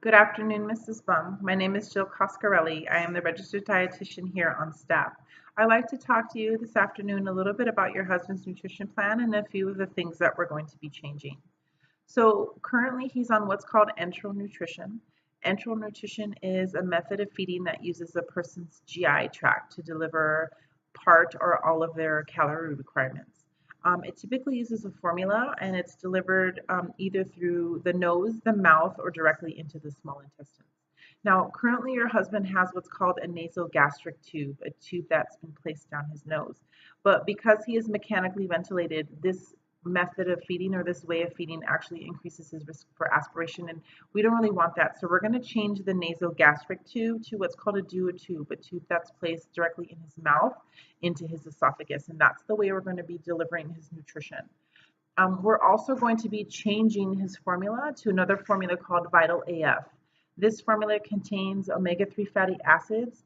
Good afternoon, Mrs. Bum. My name is Jill Coscarelli. I am the registered dietitian here on staff. I'd like to talk to you this afternoon a little bit about your husband's nutrition plan and a few of the things that we're going to be changing. So currently he's on what's called enteral nutrition. Enteral nutrition is a method of feeding that uses a person's GI tract to deliver part or all of their calorie requirements. It typically uses a formula and it's delivered either through the nose, the mouth, or directly into the small intestines. Now, currently your husband has what's called a nasogastric tube, a tube that's been placed down his nose. But because he is mechanically ventilated, this method of feeding or this way of feeding actually increases his risk for aspiration, and we don't really want that. So we're going to change the nasogastric tube to what's called a duotube, a tube that's placed directly in his mouth into his esophagus, and that's the way we're going to be delivering his nutrition. We're also going to be changing his formula to another formula called Vital AF. This formula contains omega-3 fatty acids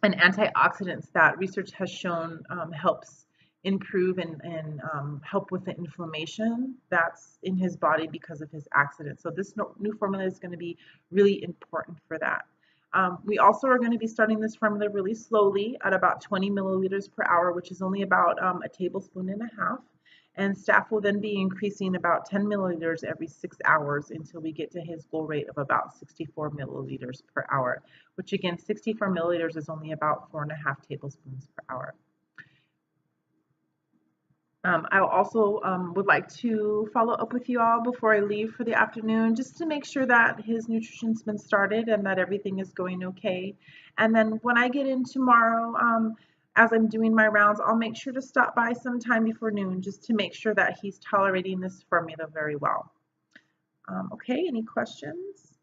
and antioxidants that research has shown helps improve and help with the inflammation that's in his body because of his accident. So this new formula is going to be really important for that. We also are going to be starting this formula really slowly at about 20 milliliters per hour, which is only about a tablespoon and a half. And staff will then be increasing about 10 milliliters every 6 hours until we get to his goal rate of about 64 milliliters per hour, which again, 64 milliliters is only about 4.5 tablespoons per hour. I also would like to follow up with you all before I leave for the afternoon, just to make sure that his nutrition's been started and that everything is going okay. And then when I get in tomorrow, as I'm doing my rounds, I'll make sure to stop by sometime before noon just to make sure that he's tolerating this formula very well. Okay, any questions?